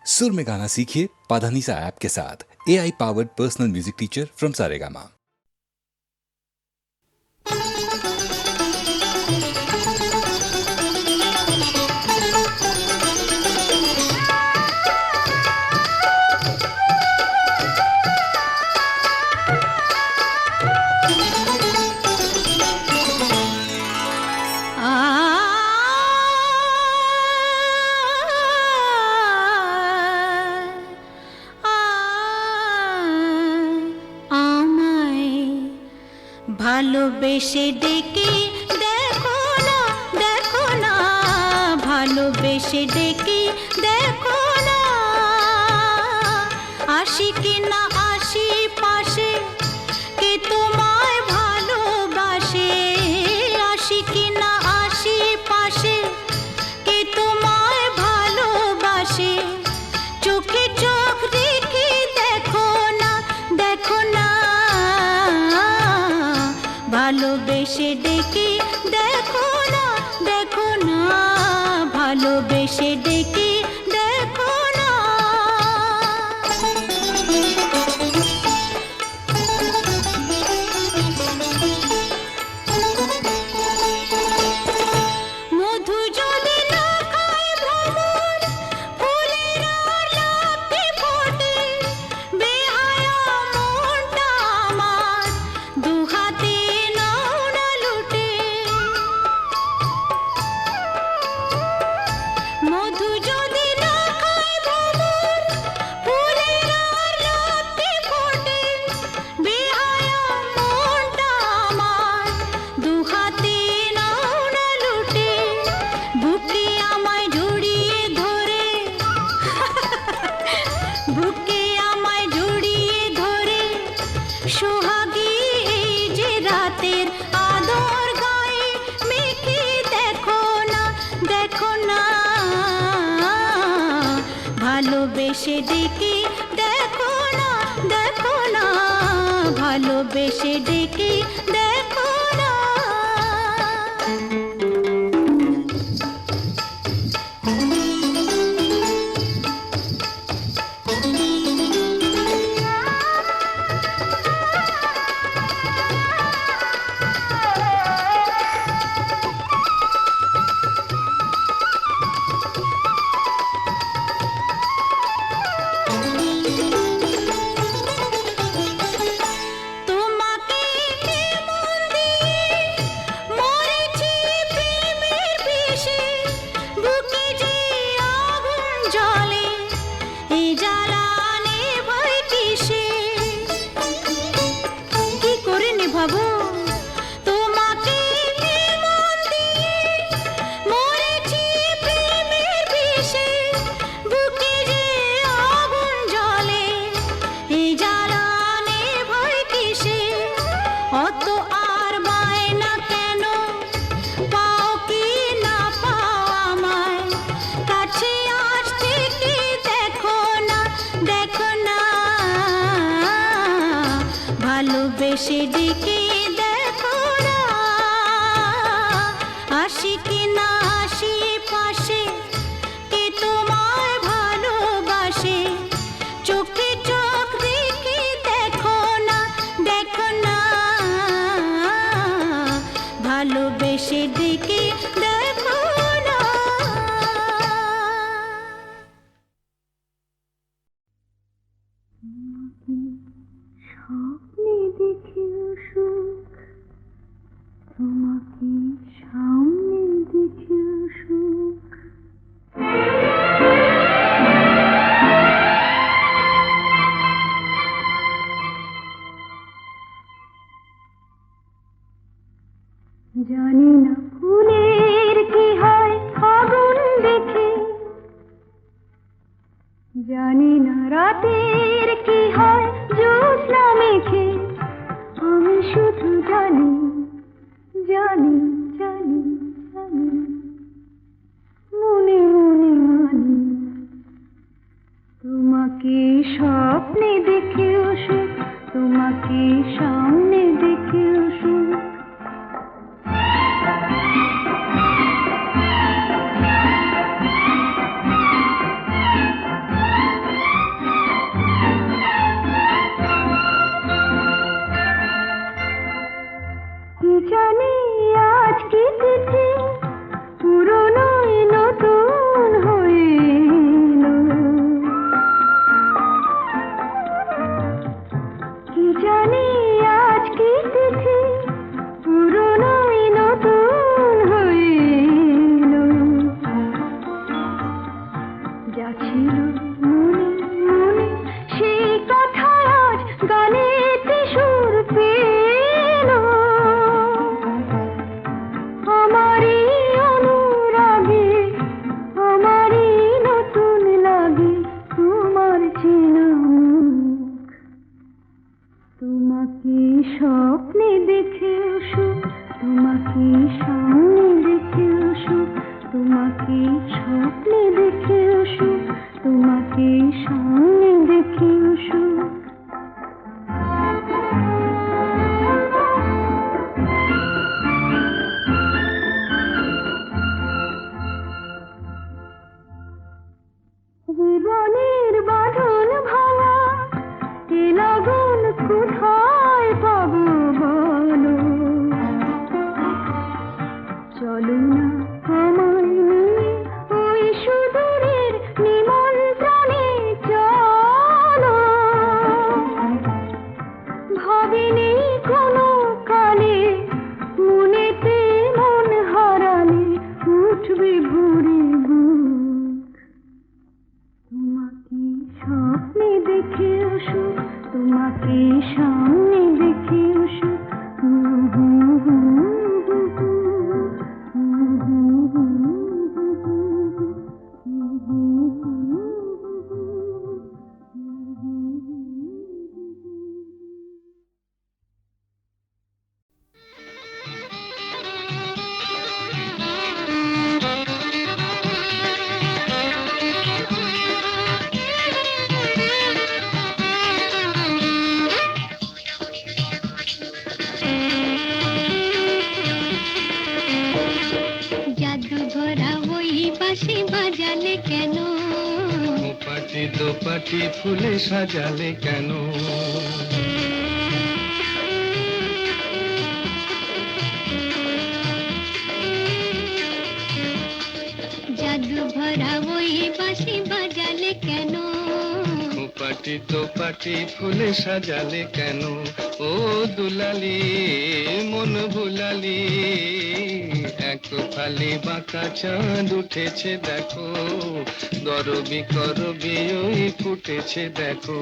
सुर में गाना सीखिए पाधानीसा ऐप के साथ। AI powered personal music teacher from Saregama. ভালোবেসে ডেকে দেখো না, দেখো না, ভালোবেসে ডেকে দেখো না, আসি কি না আসি পাশে, কে তোমায় ভালোবাসে, আসি কি না আসি পাশে, কে তোমায় ভালোবাসে, চোখে চোখ রেখে দেখো না, দেখো না, ভালোবেসে ডেকে দেখো না, দেখো না, ভালোবেসে ডেকে দেখো না। মধু যদি না খায় ভ্রমর, ফুলের আর লাফে ফোটে, বেহায়া মনটা আমার দুহাতে নাও না লুটে। মধু যদি না খায় ভ্রমর, ফুলের আর লাফে ফোটে, বেহায়া মনটা আমার দুহাতে নাও না লুটে। বুকে আমায় জড়িয়ে ধরে, বুকে আমায় জড়িয়ে ধরে, সোহাগী এই যে রাতের আদর গায়ে মেখে দেখো না, দেখো না, ভালোবেসে ডেকে দেখো না, দেখো না, ভালোবেসে ডেকে দেখো না। তোমাকে মন দিয়ে মরেছি প্রেমের বিষে, বুকে যে আগুন জ্বলে, এই জ্বালা নেভাই কিসে, কি করে নেভাবো? তোমাকে মন দিয়ে মরেছি প্রেমের বিষে, বুকে যে আগুন জ্বলে, এই জ্বালা নেভাই কিসে, অত আর বায়না কেন, পাও কি না পাও আমায়, কাছে আসতে কি দেখো না, দেখো না, ভালোবেসে ডেকে দেখো না, আসি কি না আসি পাশে, কে তোমায় ভালোবাসে, চোখে চোখ রেখে দেখো না, দেখো না, ভালোবেসে ডেকে দেখো না। স্বপ্নে দেখেও সুখ, তোমাকে সামনে দেখেও সুখ, জানি না ফুলের কি হয় আগুন দেখে, জানি না রাতের কি হয় জ্যোৎস্না মেখে, আমি শুধু জানি, জানি, জানি, জানি, মনে মনে মানি, তোমাকে স্বপ্নে দেখেও সুখ, তোমাকে সামনে দেখেও সুখ। ছিল মনে মনে সেই কথা আজ গানেতে সুর পেল আমারই অনুরাগে আমারই নতুন লাগে তোমার চেনা মুখ তোমাকে স্বপ্নে দেখে সুখ তোমাকে সামনে দেখে সুখ তোমাকে স্বপ্নে দেখে সুখ তোমাকে সামনে দেখে সুখ জীবনের বাঁধন ভাঙা এ লগন কোথায় পাবো বলো চলো না আমায় নিয়ে ওই সুদূরের নিমন্ত্রণে চলো ভাবিনি কোনো কালে মনেতে মন হারালে উঠবে ভরে বুক তোমাকে স্বপ্নে দেখে সুখ তোমাকে সামনে দেখে সুখ জাদু ভরা ওই বাঁশি বাজালে কেন পাটি দোপাটি ফুলে সাজালে কেন জাদু ভরা ওই বাঁশি বাজালে কেন পাটি দোপাটি ফুলে সাজালে কেন ও দুলালি মন ভুলালি এক ফালি বাঁকা চাঁদ উঠেছে দেখো গরবি করবি ওই ফুটেছে দেখো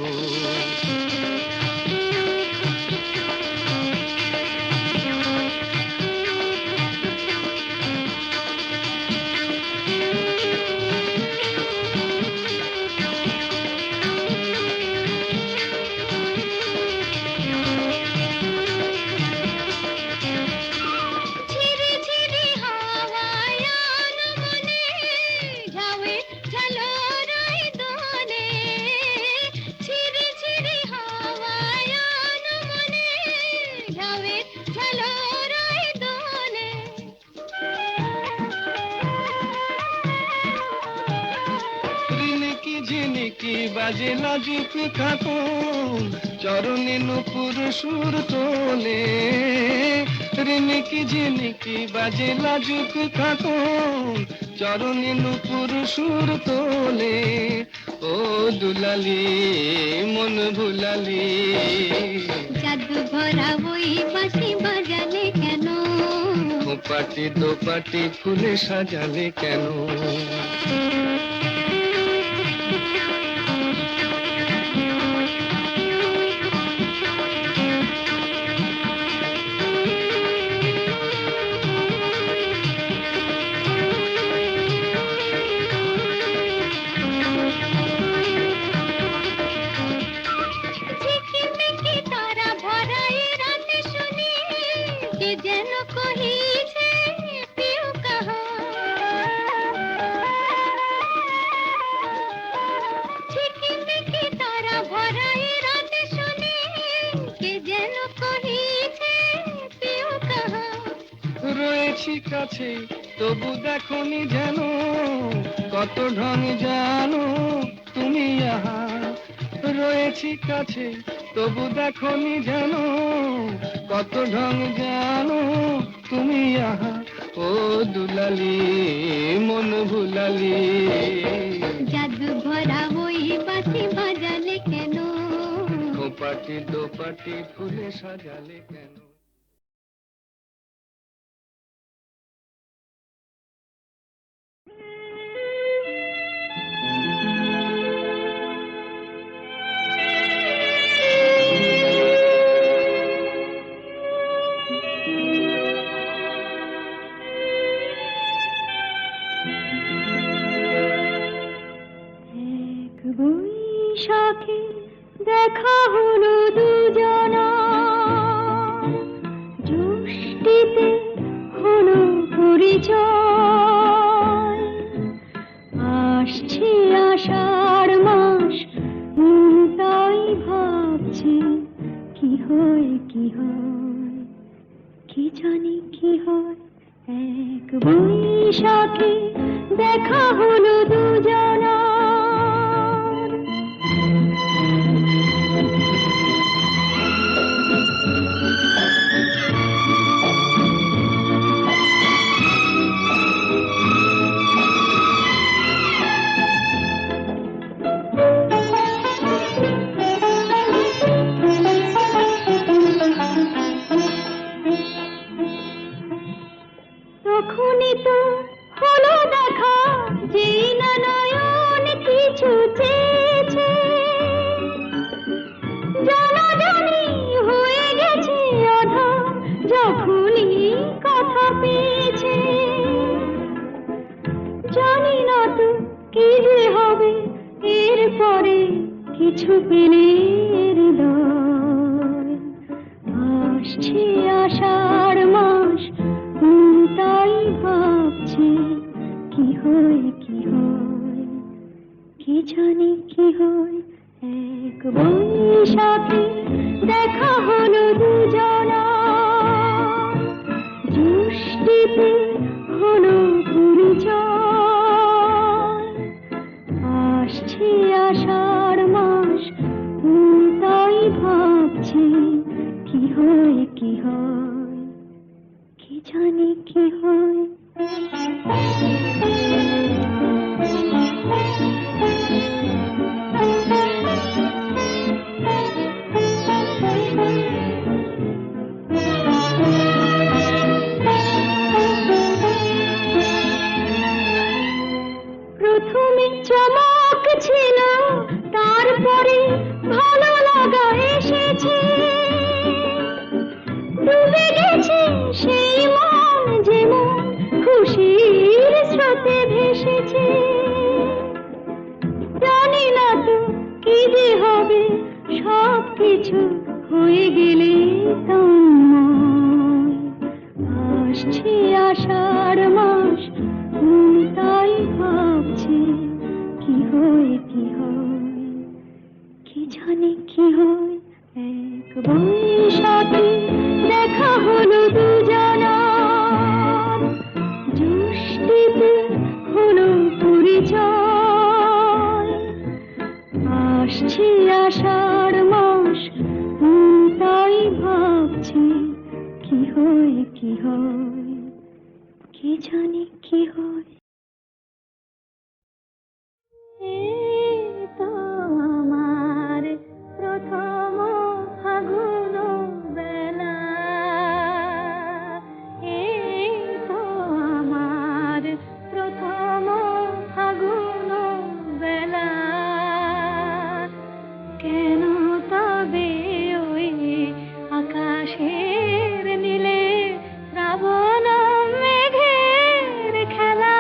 ঝিরি ঝিরি হাওয়ায় আনমনে ঝাউয়ে ঝালরাই দোলে ঝিরি ঝিরি হাওয়ায় আনমনে ঝাউয়ে ঝালরাই দোলে রিনিকি ঝিনিকি বাজে লাজুক খাতুন চরণে নুপুর সুর তোলে রিনিকি ঝিনিকি বাজে লাজুক খাতুন চরণে নুপুর সুর তোলে ও দুলালি মন ভুলালি জাদু ভরা ওই বাঁশি বাজালে কেন পাটি দোপাটি ফুলে সাজালে কেন ঝিকিমিকি তারা ভরা এ রাতে শুনি কে যেন কহিছে পিউ কাহা ঝিকিমিকি তারা ভরা এ রাতে শুনি কে যেন কহিছে পিউ কাহা রয়েছি কাছে তবু দেখনি যেন কত ঢং জানো তুমি আহা রয়েছি কাছে তবু দেখনি যেন কত ঢং জানো তুমি আহা ও দুলালি মন ভুলালি জাদু ভরা ওই বাঁশি বাজালে কেন পাটি দোপাটি ফুলে সাজালে কেন বৈশাখে দেখা হলো দুজনা, জ্যৈষ্ঠীতে হলো পরিচয়। আসছে আষাঢ় মাস, তাই ভাবছি কি হয় কি হয়, কি জানি কি হয়। এক বৈশাখে দেখা হলো দুজনা। তখনই তো হলো দেখা, যেই না নয়ন কিছু চেয়েছে। জানাজানি হয়ে গেছে আধার, যখনই কথা পেয়েছে। জানি না তো কি যে হবে এরপরে, কিছু পেলে হৃদয়। আসছে আষাঢ় মাস, তাই ভাবছি কি হয় কি হয়, কি জানি কি হয়। এক বৈশাখে দেখা হলো দুজনা, জ্যৈষ্ঠীতে হলো পরিচয়। আসছে আষাঢ় মাস, তাই ভাবছি কি হয় কি হয়, কি জানি কি হয়। প্রথমে চমক ছিল, তারপরে ভালো লাগা এসেছে। ডুবে গেছে সেই মন, যেমন খুশির স্রোতে ভেসেছে। জানি না তো কি যে হবে, সব কিছু হয়ে গেলে তন্ময়। আসছে আষাঢ় মাস, তাই ভাবছি কি হয় কি হয়, কি জানি কি হয়। এক বৈশাখে দেখা হলো দুজনা, জ্যৈষ্ঠীতে হলো পরিচয়। আসছে আষাঢ় মাস, তাই ভাবছি কি হয় কি হয়, কি জানি কি হয়। এই তো আমার প্রথম ফাগুন বেলা, এই তো আমার প্রথম ফাগুন বেলা। কেন তবে ওই আকাশের নীলে শ্রাবণ মেঘের খেলা।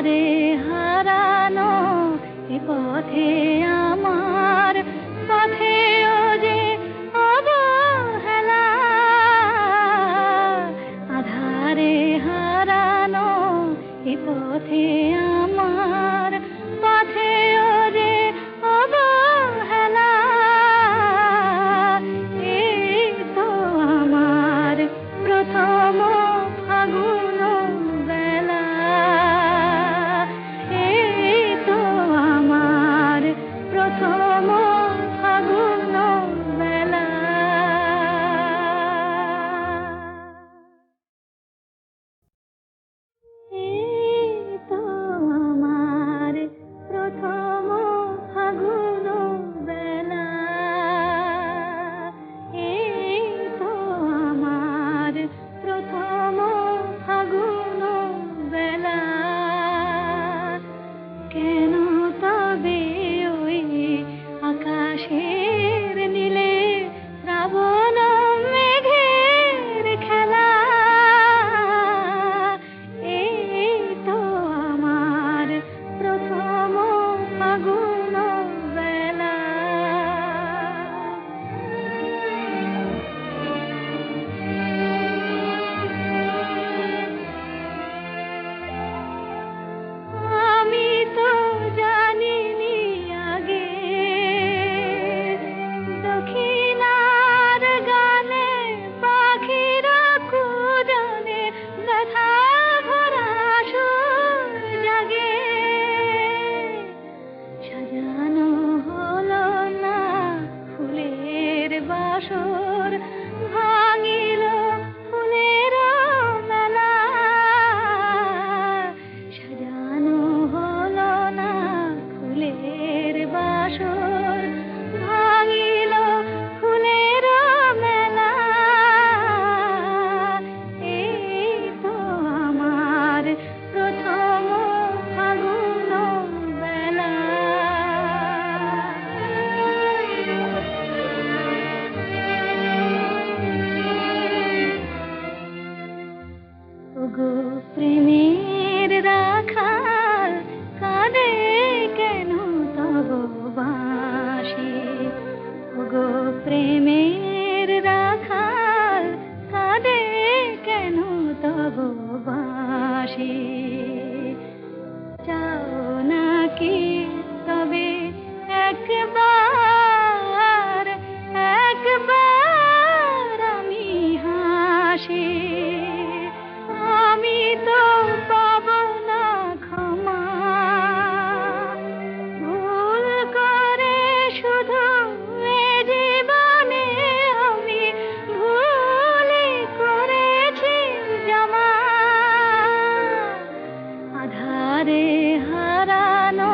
আধারে হারানো এ পথে আমার পথেও যে অবহেলা আধারে হারানো এ পথে আমার পথেও যে অবহেলা এই তো আমার প্রথম ফাগুন বেলা এই তো আমার প্রথম ফাগুন বেলা এই তো আমার প্রথম ফাগুন বেলা এই তো আমার প্রথম ফাগুন বেলা কেন তবে ওই আকাশের নীলে শ্রাবণ মেঘের খেলা এই তো আমার প্রথম ফাগুন বেলা আমি তো জানিনি আগে দক্ষিণার গানে পাখিরা কুজনে ব্যথা ভরা সুর জাগে সাজানো হলো না ফুলের বাসর ভাঙিল ফুলের মেলা সাজানো হলো না ফুলের বাসর ভাঙিল ফুলের মেলা এই তো আমার প্রথম ফাগুন বেলা ওগো প্রেমের রাখাল কাঁদে কেন তব বাঁশি ওগো প্রেমের রাখাল কাঁদে কেন তব বাঁশি চাও নাকি তবে একবার একবার আমি হাসি আমি তো পাব না ক্ষমা ভুল করে শুধু এ জীবনে আমি ভুলই করেছি জমা আধারে হারানো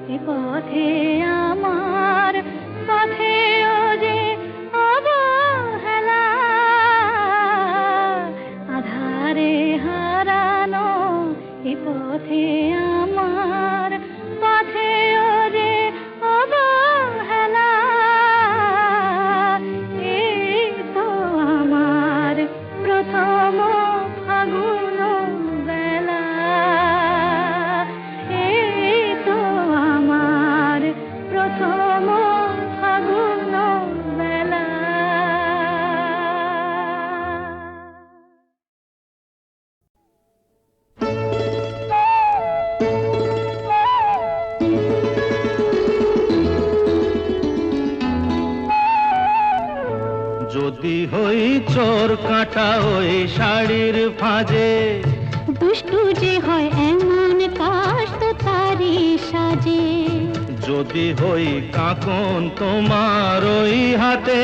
এ পথে আমার পথেও যে অবহেলা আধারে হারানো এ পথে আমার পথেও যে অবহেলা এই তো আমার প্রথম ফাগুন বেলা এই তো আমার প্রথম ফাগুন বেলা যদি হই চোর কাঁটা ওই শাড়ির ফাঁজে দুষ্টু যে হয় এমন কাশ তো তারি সাজে যদি হই কাঁকন তোমার ওই হাতে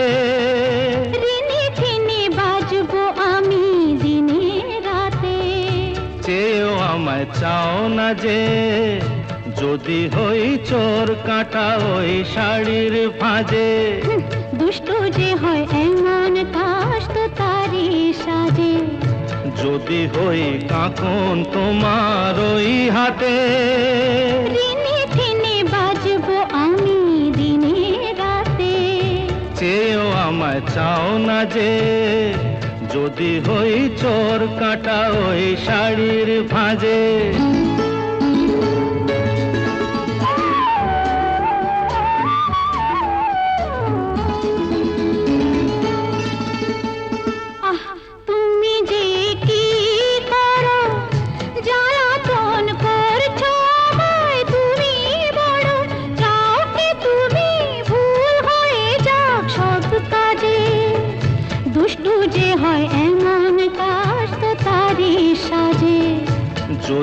রিনি ঝিনি বাজবো আমি দিনে রাতে চেয়েও আমায় চাও না যে যদি হই চোর কাঁটা ওই শাড়ির ফাঁজে দুষ্টু যে হয় এমন কাশ তো তারি সাজে যদি হই কাঁকন তোমার ওই হাতে রিনি ঝিনি বাজবো আমি দিনে রাতে চেয়েও আমায় চাও না যে যদি হই চোর কাঁটা ওই শাড়ির ভাঁজে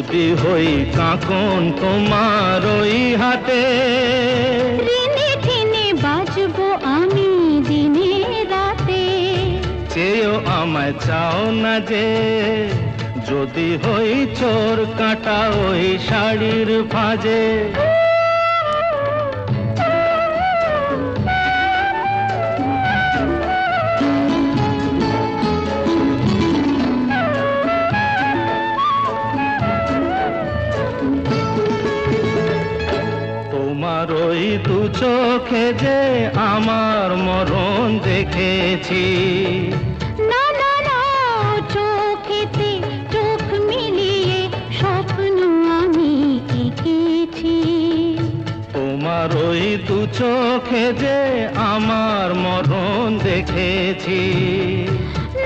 যদি হই কাকন তোমার ওই হাতে, ঋণে টিনে বাজবো আমি দিনে রাতে। চেয়েও আমায় চাও না যে, যদি হই চোর কাঁটা ওই শাড়ির ভাঁজে। তোমার ওই দু চোখে যে আমার মরণ দেখেছি, না না না, চোখেতে চোখ মিলিয়ে স্বপ্ন আমি এঁকেছি। তোমার ওই দু চোখে যে আমার মরণ দেখেছি।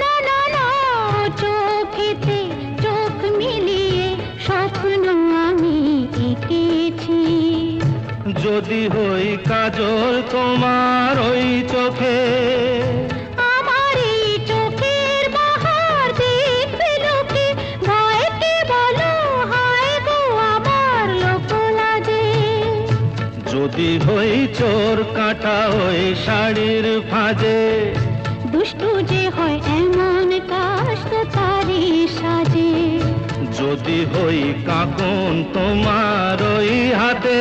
না না না, চোখেতে চোখ মিলিয়ে স্বপ্ন আমি এঁকেছি। যদি হই কাজল তোমার ওই চোখে, আমার এই চোখের বাহার দেখবে লোকে, ভয়কে বলো হায় গো আমার লোক লাজে। যদি হই চোর কাঁটা ওই শাড়ির ভাঁজে, দুষ্টু যে হয় এমন কাজ তো তারই সাজে। যদি হই কাকন তোমার ওই হাতে,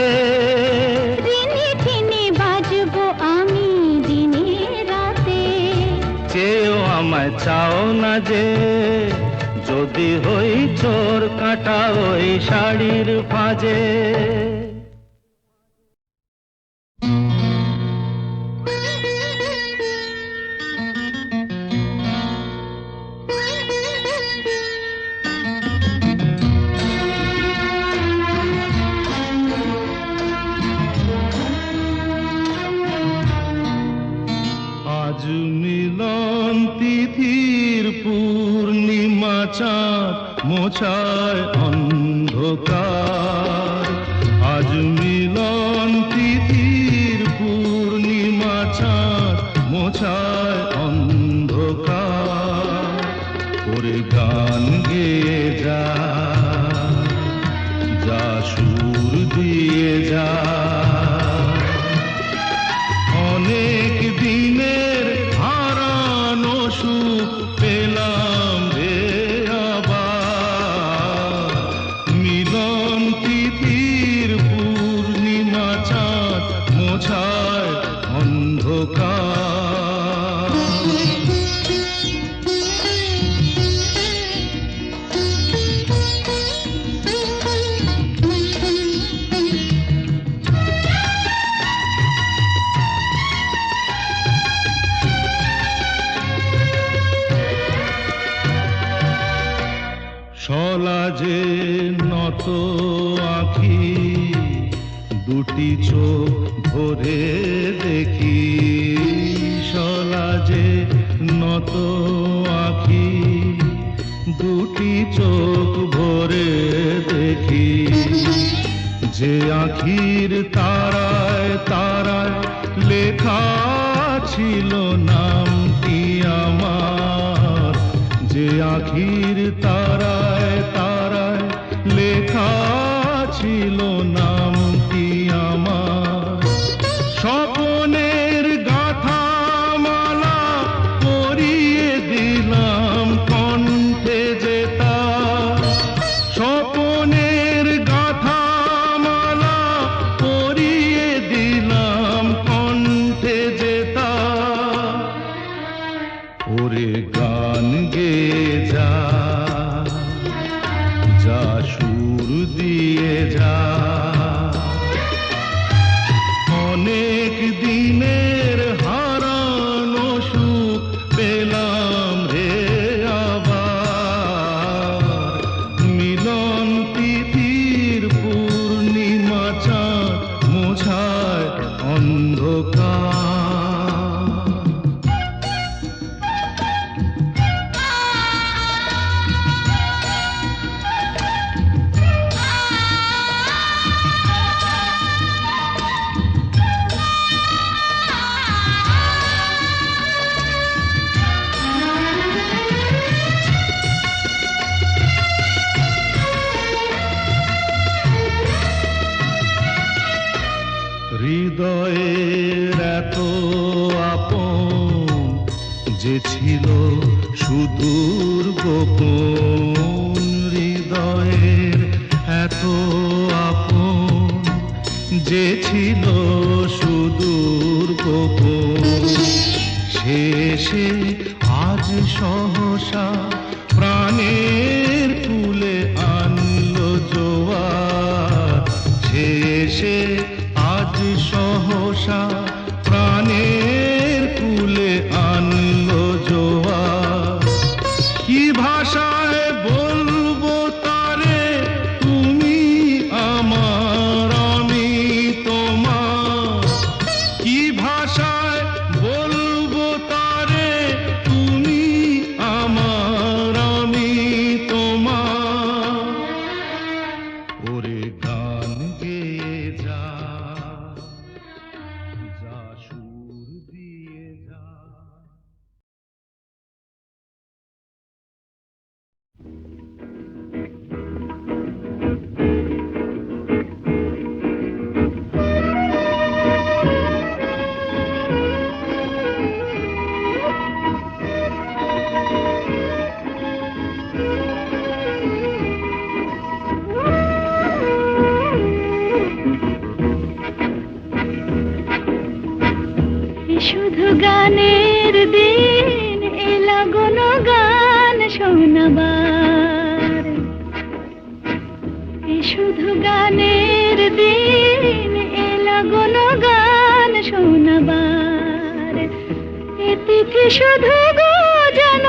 ঋণে টিনে বাজবো আমি দিনে রাতে। চেয়েও আমায় চাও না যে, যদি হই চোর কাঁটা ওই শাড়ির ভাঁজে। আজ মিলন তিথির পূর্ণিমা চাঁদ মোছায় অন্ধকার। আজ মিলন তিথির পূর্ণিমা চাঁদ মোছায় অন্ধকার। ওরে গান গেয়ে যা, যা সুর দিয়ে যা, অনেক দিনের হারানো সুখ পেলাম রে আবার। মিলন তিথির পূর্ণিমা চাঁদ মোছায় অন্ধকার। সলাজে নত আঁখি, দুটি চোখ ভরে দেখি। সলাজে নত আঁখি, দুটি চোখ ভরে দেখি। যে আঁখির তারায় তারায় লেখা ছিল নামটি আমার। যে আঁখির তারায় তারায় লেখা ছিল নামটি আমার। স্বপনের গাথা মালা পরিয়ে দিলাম কণ্ঠে যেতা। স্বপনের গাথা মালা পরিয়ে দিলাম কণ্ঠে যেতা। ওরে গান গেয়ে যা, হৃদয়ের এত আপন যে ছিল সুদূর গোপন, হৃদয়ের এত আপন যে ছিল সুদূর গোপন, শেষে আজ সহসা প্রাণের কুলে আনলো জোয়ার, শেষে আজ সহসা প্রাণের কুলে আনলো জোয়ার। কি ভাষায় বলবো তারে তুমি আমার আমি তোমার, কি ভাষায় বলবো তারে তুমি আমার আমি তোমার। ওরে গান গেয়ে যা, যা সুর দিয়ে যা। শুধু গানের দিন এলা গুন গান শোনাবার, শুধু গানের দিন এলা গুন গান শোনাবার। এ তিথি শুধু গো যেন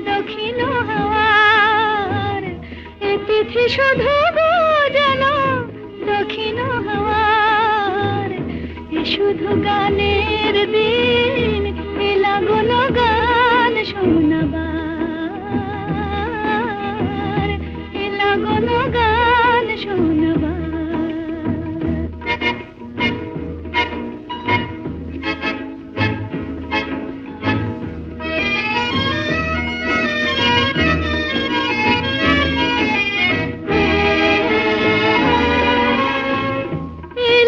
দক্ষিণ হাওয়ার, এ তিথি শুধু গো যেন দক্ষিণ হাওয়ার। এ শুধু গানের দিন এলা গুন গান শোনাবার, এলা গুন গান শোনাবার।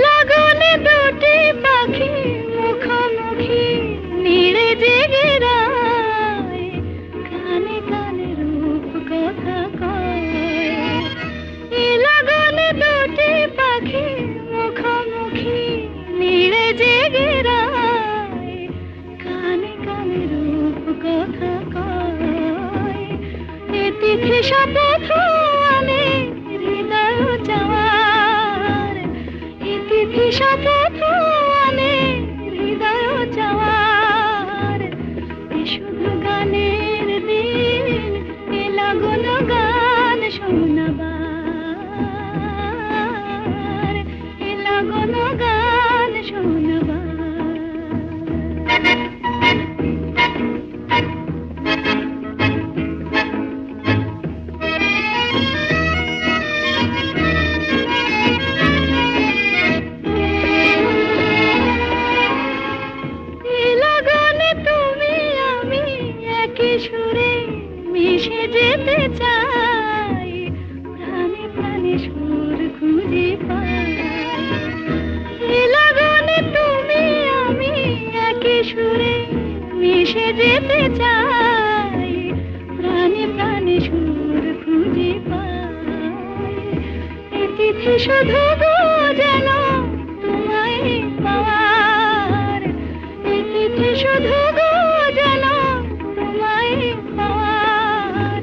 লাগনে দুটি পাখি মুখোমুখি নিড়ে জেগে রায়, কানে কানে রূপ কথা কয়। লাগনে দুটি পাখি মুখোমুখি নিড়ে জেগে রায়, কানে কানে রূপ কথা কয়। এ তিথি শপথ আনে হৃদয় চাওয়ার, তিথি শপথ আনে হৃদয় চাওয়ার। এ শুধু গানের দিন এলা গুন গান শোনাবার, এলা গুন গান শোনাবার। লাগনে তুমি আমি একই সুরে মিশে যেতে চাই, প্রাণে প্রাণে সুর খুঁজে পাই। লাগনে তুমি আমি একই সুরে মিশে যেতে চাই, প্রাণে প্রাণে সুর খুঁজে পাই। এ তিথি শুধু গো যেন তোমায় পাওয়ার, এ তিথি শুধু গো যেন তোমায় পাওয়ার।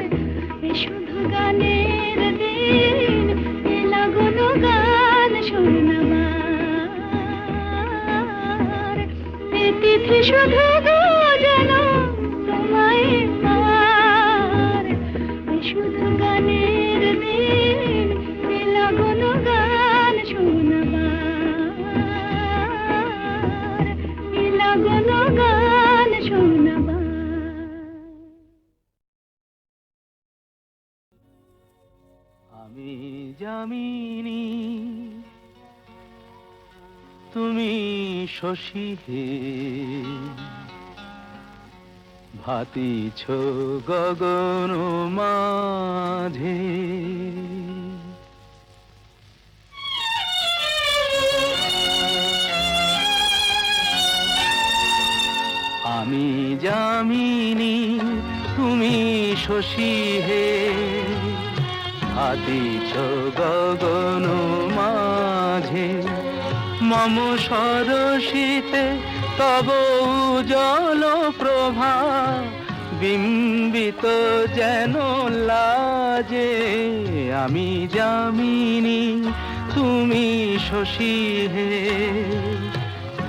এ শুধু গানের দিন এলা গুন গান শোনাবার, এ তিথি শুধু গো যেন তোমায় পাওয়ার। এ শুধু গানের দিন এলা গুন গান শোনাবার, এলা গুন গান শোনাবার। আমি যামিনী তুমি শশী হে, ভাতিছ গগন মাঝে। যামিনী তুমি শশী হে, ভাতিছ গগন মাঝে মম সরসিতে তব উজ্জ্বল প্রভা, বিম্বিত যেন লাজে আমি যামিনী তুমি শশী হে,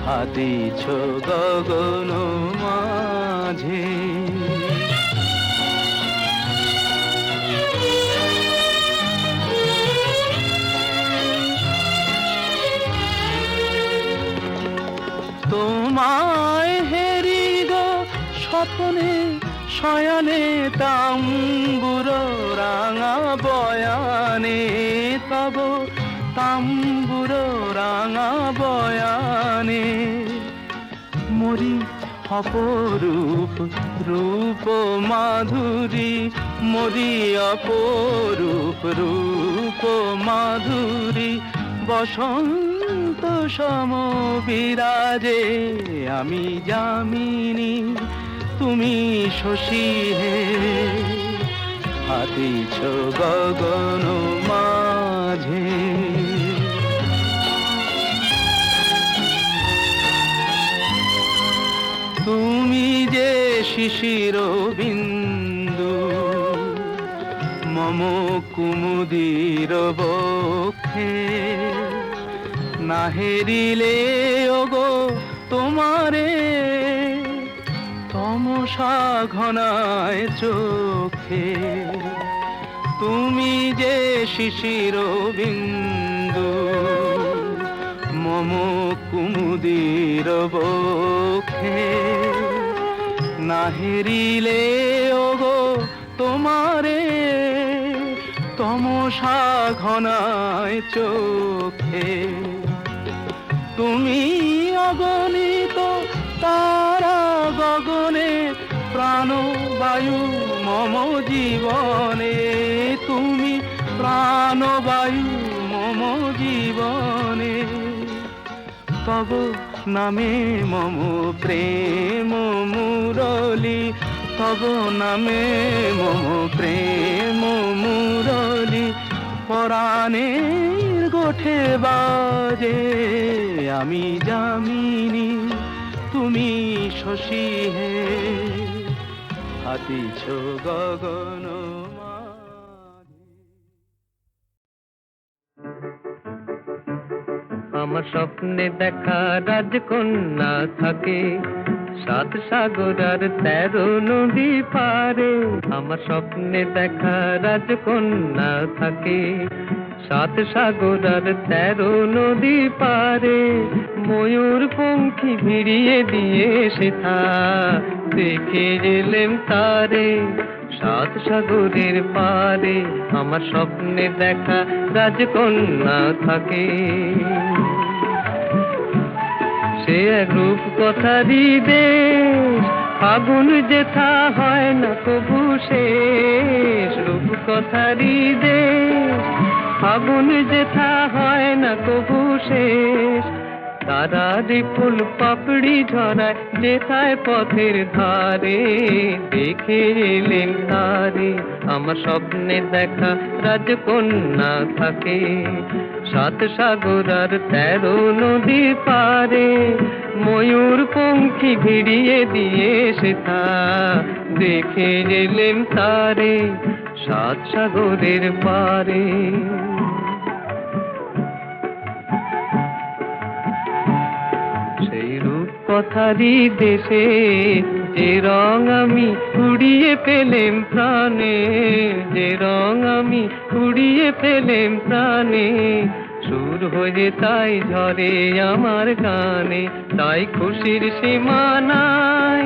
ভাতিছ গগন মাঝে। তোমায় হেরি গো স্বপ্নে শয়নে তাম্বুর রাঙা বয়ানে, তব তাম্বুর রাঙা বয়ানে মরি অপরূপ রূপ মাধুরী, মরি অপরূপ রূপ মাধুরী, বসন্ত সম বিরাজে আমি যামিনী তুমি শশী হে, ভাতিছ গগন মাঝে। তুমি যে শিশির বিন্দু মম কুমুদির বক্ষে, না হেরিলে ওগো তোমারে তমসা ঘনায় চোখে। তুমি যে শিশির বিন্দু মম কুমুদির বক্ষে, না হেরিলে ওগো তোমারে তমসা ঘনায় চোখে। তুমি অগণিত তারা গগনে, প্রাণবায়ু মম জীবনে, তুমি প্রাণবায়ু মম জীবনে, তব নামে মম প্রেম মুরলী, তব নামে মম প্রেম মুরলী, পরাণের গোঠে বাজে আমি যামিনী তুমি শশী হে, ভাতিছ গগন মাঝে। আমার স্বপ্নে দেখা রাজকন্যা থাকে 7 সাগর আর 13 নদী পারে। আমার স্বপ্নে দেখা রাজকন্যা থাকে 7 সাগর আর 13 নদী পারে। ময়ূর পঙ্খী ভিড়িয়ে দিয়ে সেথা দেখে এলেম তারে 7 সাগরের পারে। আমার স্বপ্নে দেখা রাজকন্যা থাকে। সে এক রূপ কথারই দেশ, ফাগুন যেথা হয় না কবু শেষ। রূপ কথারই দেশ, ফাগুন যেথা হয় না কবু শেষ। তারারি ফুল পাপড়ি ঝরায় যেথায় পথের ধারে, দেখে এলেন তারে। আমার স্বপ্নে দেখা রাজকন্যা থাকে 7 সাগর আর 13 নদী পারে। ময়ূর পঙ্খী ভিড়িয়ে দিয়ে সেথা দেখে এলেন তারে 7 সাগরের পারে। সেই রূপ কথারই দেশে যে রং আমি কুড়িয়ে পেলেম প্রাণে, যে রং আমি কুড়িয়ে পেলেম প্রাণে। সুর হয়ে তাই ঝরে আমার গানে, তাই খুশির সীমা নাই।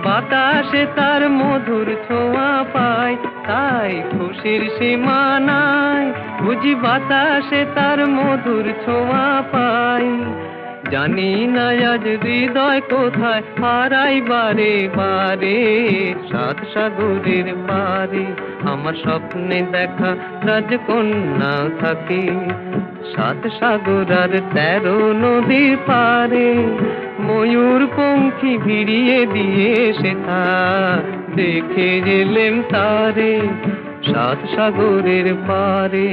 বাতাসে তার মধুর ছোঁয়া পায়, তাই খুশির সীমা নাই। বুঝি বাতাসে তার মধুর ছোঁয়া পাই। জানি না আজ হৃদয় কোথায় হারাই বারে বারে 7 সাগরের পারে। আমার স্বপ্নে দেখা রাজকন্যা থাকে 7 সাগর আর 13 নদীর পারে। ময়ূর পঙ্খী ভিড়িয়ে দিয়ে সেথা দেখে গেলেম তারে সাত সাগরের পারে।